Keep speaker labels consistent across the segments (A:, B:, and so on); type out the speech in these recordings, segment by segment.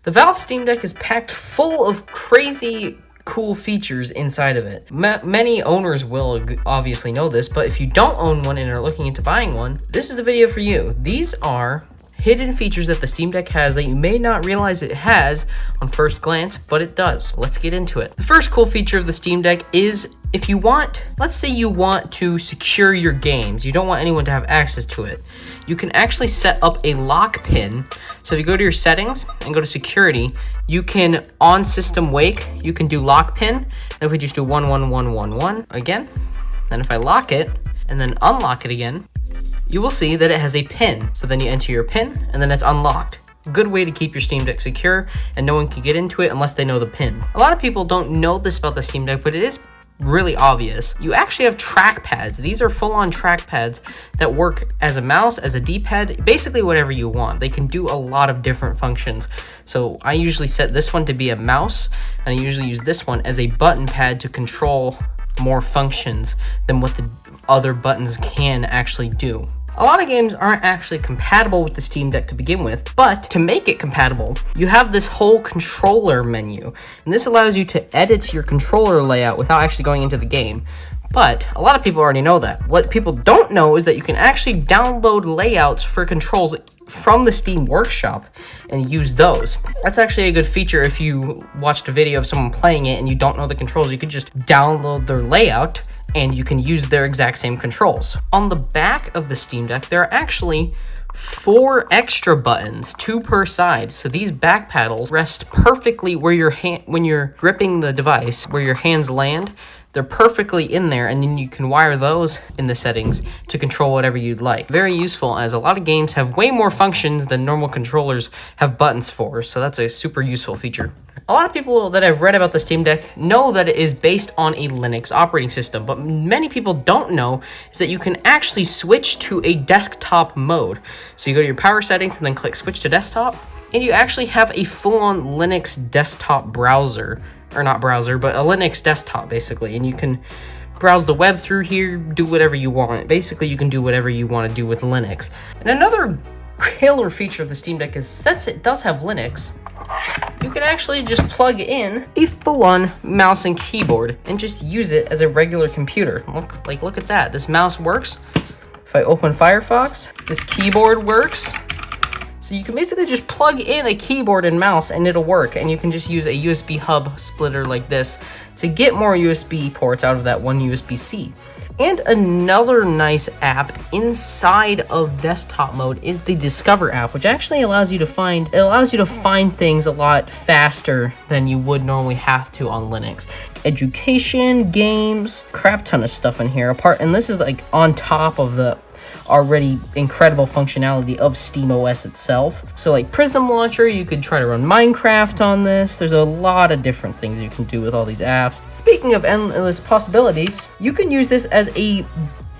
A: The Valve Steam Deck is packed full of crazy cool features inside of it. Many owners will obviously know this, but if you don't own one and are looking into buying one, this is the video for you. These are hidden features that the Steam Deck has that you may not realize it has on first glance, but it does. Let's get into it. The first cool feature of the Steam Deck is if you want, let's say you want to secure your games, you don't want anyone to have access to it, you can actually set up a lock pin. So if you go to your settings and go to security, you can, on system wake, you can do lock pin. And if we just do 11111 again, then if I lock it and then unlock it again, you will see that it has a pin. So then you enter your pin and then it's unlocked. Good way to keep your Steam Deck secure and no one can get into it unless they know the pin. A lot of people don't know this about the Steam Deck, but it is really obvious. You actually have trackpads. These are full-on trackpads that work as a mouse, as a D-pad, basically whatever you want. They can do a lot of different functions. So I usually set this one to be a mouse, and I usually use this one as a button pad to control more functions than what the other buttons can actually do. A lot of games aren't actually compatible with the Steam Deck to begin with, but to make it compatible, you have this whole controller menu, and this allows you to edit your controller layout without actually going into the game. But a lot of people already know that. What people don't know is that you can actually download layouts for controls from the Steam Workshop and use those. That's actually a good feature. If you watched a video of someone playing it and you don't know the controls, you could just download their layout and you can use their exact same controls. On the back of the Steam Deck, there are actually 4 extra buttons, 2 per side. So these back paddles rest perfectly where your hand, when you're gripping the device, where your hands land. They're perfectly in there, and then you can wire those in the settings to control whatever you'd like. Very useful, as a lot of games have way more functions than normal controllers have buttons for, so that's a super useful feature. A lot of people that I've read about the Steam Deck know that it is based on a Linux operating system, but many people don't know is that you can actually switch to a desktop mode. So you go to your power settings and then click switch to desktop, and you actually have a full-on Linux desktop browser. Or not browser, but a Linux desktop, basically. And you can browse the web through here, do whatever you want. Basically, you can do whatever you want to do with Linux. And another killer feature of the Steam Deck is, since it does have Linux, you can actually just plug in a full-on mouse and keyboard and just use it as a regular computer. Look at that. This mouse works. If I open Firefox, this keyboard works. So you can basically just plug in a keyboard and mouse and it'll work, and you can just use a USB hub splitter like this to get more USB ports out of that one USB-C. And another nice app inside of desktop mode is the Discover app, which actually allows you to find things a lot faster than you would normally have to on Linux. Education, games, crap ton of stuff in here. And this is like on top of the already incredible functionality of SteamOS itself. So like Prism Launcher, you could try to run Minecraft on this. There's a lot of different things you can do with all these apps. Speaking of endless possibilities, you can use this as a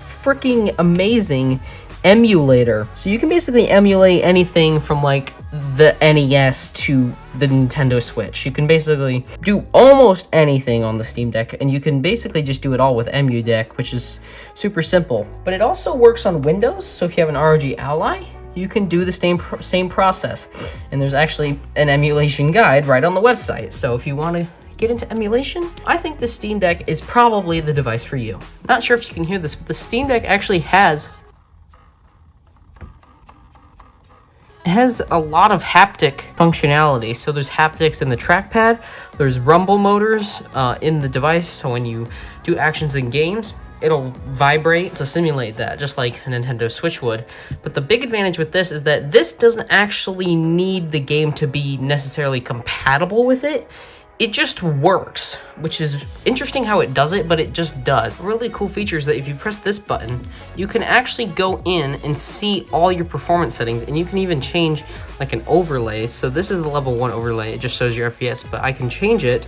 A: freaking amazing emulator. So you can basically emulate anything from like the NES to the Nintendo Switch. You can basically do almost anything on the Steam Deck, and you can basically just do it all with EmuDeck, which is super simple. But it also works on Windows, so if you have an ROG Ally, you can do the same process. And there's actually an emulation guide right on the website. So if you want to get into emulation, I think the Steam Deck is probably the device for you. Not sure if you can hear this, but the Steam Deck actually has a lot of haptic functionality. So there's haptics in the trackpad, there's rumble motors in the device, so when you do actions in games, it'll vibrate to simulate that, just like a Nintendo Switch would. But the big advantage with this is that this doesn't actually need the game to be necessarily compatible with it. It just works, which is interesting how it does it, but it just does. Really cool feature is that if you press this button, you can actually go in and see all your performance settings, and you can even change like an overlay. So this is the level 1 overlay, it just shows your FPS, but I can change it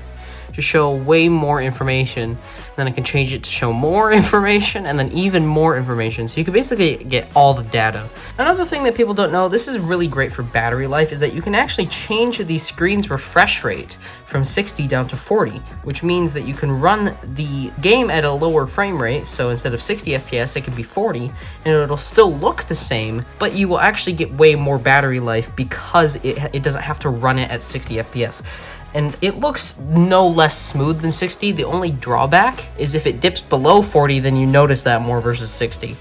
A: to show way more information. Then I can change it to show more information and then even more information. So you can basically get all the data. Another thing that people don't know, this is really great for battery life, is that you can actually change the screen's refresh rate from 60 down to 40, which means that you can run the game at a lower frame rate. So instead of 60 FPS, it could be 40, and it'll still look the same, but you will actually get way more battery life because it doesn't have to run it at 60 FPS. And it looks no less smooth than 60. The only drawback is if it dips below 40, then you notice that more versus 60.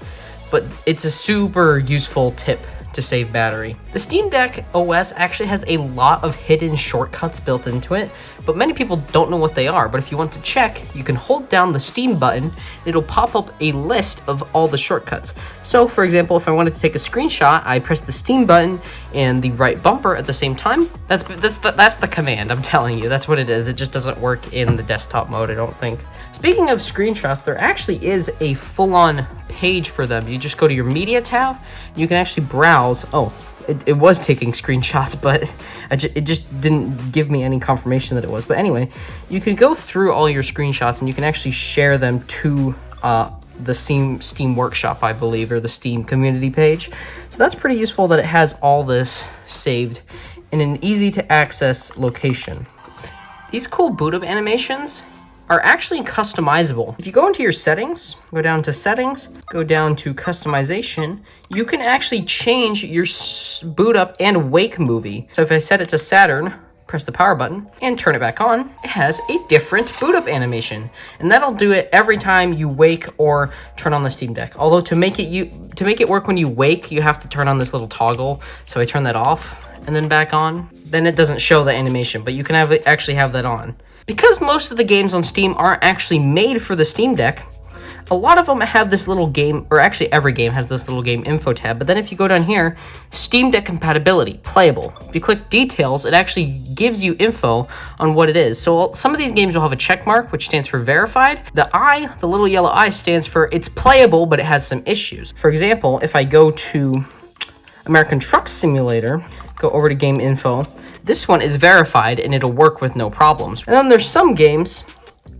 A: But it's a super useful tip to save battery. The Steam Deck OS actually has a lot of hidden shortcuts built into it, but many people don't know what they are. But if you want to check, you can hold down the Steam button, and it'll pop up a list of all the shortcuts. So for example, if I wanted to take a screenshot, I press the Steam button and the right bumper at the same time. That's the command, I'm telling you. That's what it is. It just doesn't work in the desktop mode, I don't think. Speaking of screenshots, there actually is a full-on page for them. You just go to your media tab, you can actually browse. Oh, it was taking screenshots, but it just didn't give me any confirmation that it was. But anyway, you can go through all your screenshots and you can actually share them to the Steam Workshop, I believe, or the Steam community page. So that's pretty useful that it has all this saved in an easy to access location. These cool boot up animations are actually customizable. If you go into your settings, go down to settings, go down to customization, you can actually change your boot up and wake movie. So if I set it to Saturn, press the power button and turn it back on, it has a different boot up animation, and that'll do it every time you wake or turn on the Steam Deck. Although to make it work when you wake, you have to turn on this little toggle. So I turn that off and then back on. Then it doesn't show the animation, but you can actually have that on. Because most of the games on Steam aren't actually made for the Steam Deck, a lot of them have this little game, or actually every game has this little game info tab. But then if you go down here, Steam Deck compatibility, playable. If you click details, it actually gives you info on what it is. So some of these games will have a check mark, which stands for verified. The I, the little yellow I, stands for it's playable, but it has some issues. For example, if I go to American Truck Simulator, go over to game info, this one is verified and it'll work with no problems. And then there's some games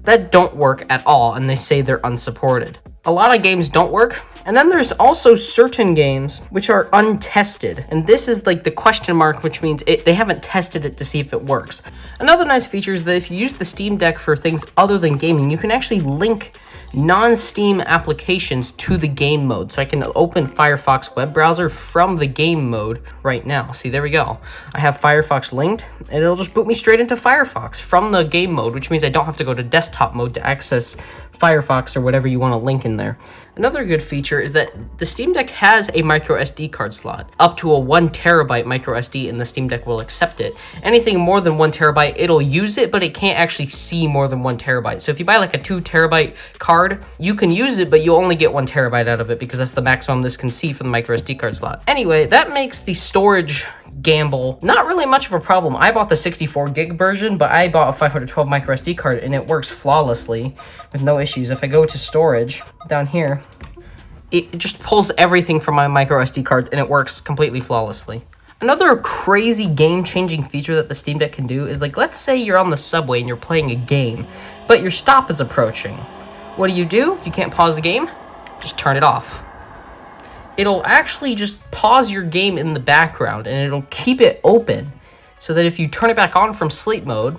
A: that don't work at all and they say they're unsupported. A lot of games don't work. And then there's also certain games which are untested. And this is like the question mark, which means they haven't tested it to see if it works. Another nice feature is that if you use the Steam Deck for things other than gaming, you can actually link non-Steam applications to the game mode. So I can open Firefox web browser from the game mode right now. See, there we go. I have Firefox linked and it'll just boot me straight into Firefox from the game mode, which means I don't have to go to desktop mode to access Firefox or whatever you want to link in there. Another good feature is that the Steam Deck has a micro SD card slot. Up to a 1 terabyte micro SD, and the Steam Deck will accept it. Anything more than 1 terabyte, it'll use it, but it can't actually see more than 1 terabyte. So if you buy like a 2 terabyte card, you can use it, but you only get 1 terabyte out of it because that's the maximum this can see from the micro SD card slot. Anyway, that makes the storage gamble not really much of a problem. I bought the 64 gig version, but I bought a 512 micro SD card and it works flawlessly with no issues. If I go to storage down here, it just pulls everything from my micro SD card and it works completely flawlessly. Another crazy game-changing feature that the Steam Deck can do is, like, let's say you're on the subway and you're playing a game, but your stop is approaching. What do? You can't pause the game? Just turn it off. It'll actually just pause your game in the background and it'll keep it open so that if you turn it back on from sleep mode,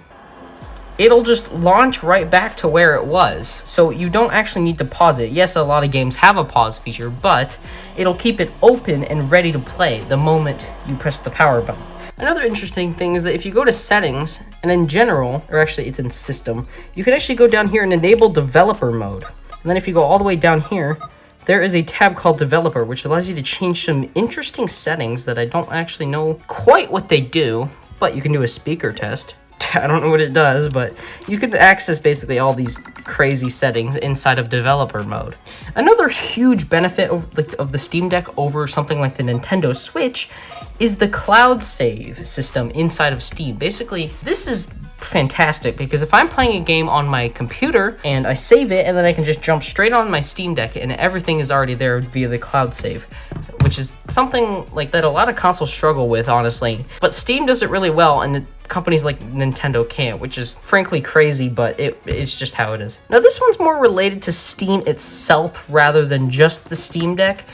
A: it'll just launch right back to where it was. So you don't actually need to pause it. Yes, a lot of games have a pause feature, but it'll keep it open and ready to play the moment you press the power button. Another interesting thing is that if you go to settings and in general, or actually it's in system, you can actually go down here and enable developer mode. And then if you go all the way down here, there is a tab called Developer, which allows you to change some interesting settings that I don't actually know quite what they do, but you can do a speaker test. I don't know what it does, but you can access basically all these crazy settings inside of developer mode. Another huge benefit of the Steam Deck over something like the Nintendo Switch is the cloud save system inside of Steam. Basically, this is fantastic because if I'm playing a game on my computer and I save it, and then I can just jump straight on my Steam Deck and everything is already there via the cloud save, which is something like that a lot of consoles struggle with, honestly. But Steam does it really well, and companies like Nintendo can't, which is frankly crazy, but it's just how it is. Now this one's more related to Steam itself rather than just the Steam Deck.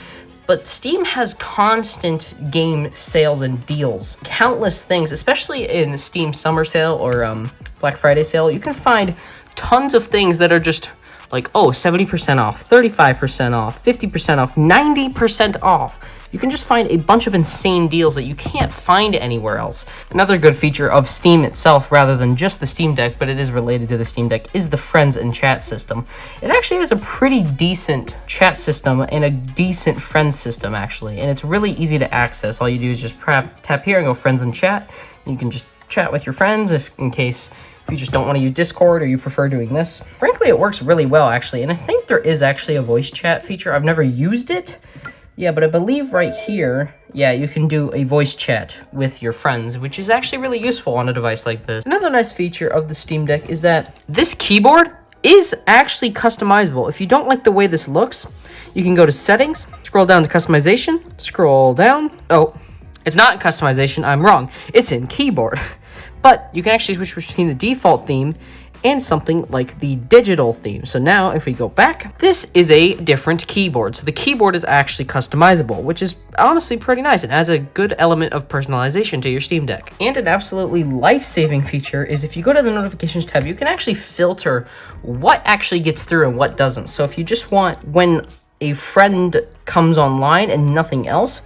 A: But Steam has constant game sales and deals. Countless things, especially in Steam Summer Sale or Black Friday Sale, you can find tons of things that are just like, oh, 70% off, 35% off, 50% off, 90% off. You can just find a bunch of insane deals that you can't find anywhere else. Another good feature of Steam itself, rather than just the Steam Deck, but it is related to the Steam Deck, is the friends and chat system. It actually has a pretty decent chat system and a decent friends system, actually, and it's really easy to access. All you do is just tap here and go friends and chat, and you can just chat with your friends if you just don't want to use Discord or you prefer doing this. Frankly, it works really well, actually, and I think there is actually a voice chat feature. I've never used it. Yeah, but I believe right here, yeah, you can do a voice chat with your friends, which is actually really useful on a device like this. Another nice feature of the Steam Deck is that this keyboard is actually customizable. If you don't like the way this looks, you can go to Settings, scroll down to Customization, scroll down. Oh, it's not in Customization, I'm wrong. It's in Keyboard. But you can actually switch between the default theme and something like the digital theme. So now if we go back, this is a different keyboard. So the keyboard is actually customizable, which is honestly pretty nice. It adds a good element of personalization to your Steam Deck. And an absolutely life-saving feature is if you go to the notifications tab, you can actually filter what actually gets through and what doesn't. So if you just want when a friend comes online and nothing else,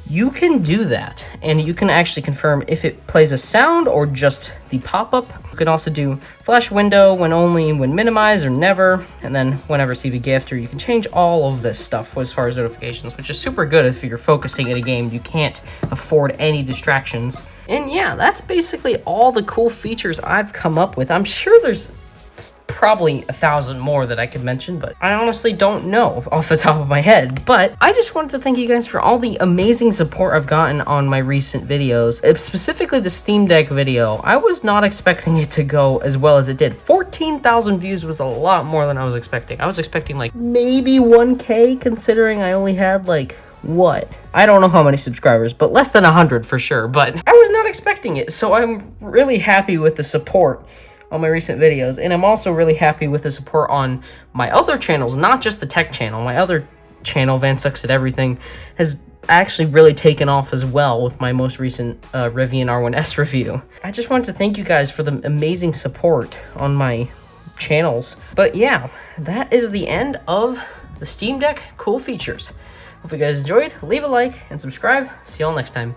A: you can do that, and you can actually confirm if it plays a sound or just the pop-up. You can also do flash window when only, when minimize, or never, and then whenever receive a gift, or you can change all of this stuff as far as notifications, which is super good if you're focusing in a game. You can't afford any distractions. And yeah, that's basically all the cool features I've come up with. I'm sure there's probably 1,000 more that I could mention, but I honestly don't know off the top of my head. But I just wanted to thank you guys for all the amazing support I've gotten on my recent videos, specifically the Steam Deck video. I was not expecting it to go as well as it did. 14,000 views was a lot more than I was expecting. I was expecting like maybe 1K, considering I only had like, what? I don't know how many subscribers, but less than 100 for sure. But I was not expecting it, so I'm really happy with the support on my recent videos, and I'm also really happy with the support on my other channels, not just the tech channel. My other channel, Van Sucks at Everything, has actually really taken off as well with my most recent Rivian R1S review. I just wanted to thank you guys for the amazing support on my channels. But yeah, that is the end of the Steam Deck cool features. Hope you guys enjoyed. Leave a like and subscribe. See y'all next time.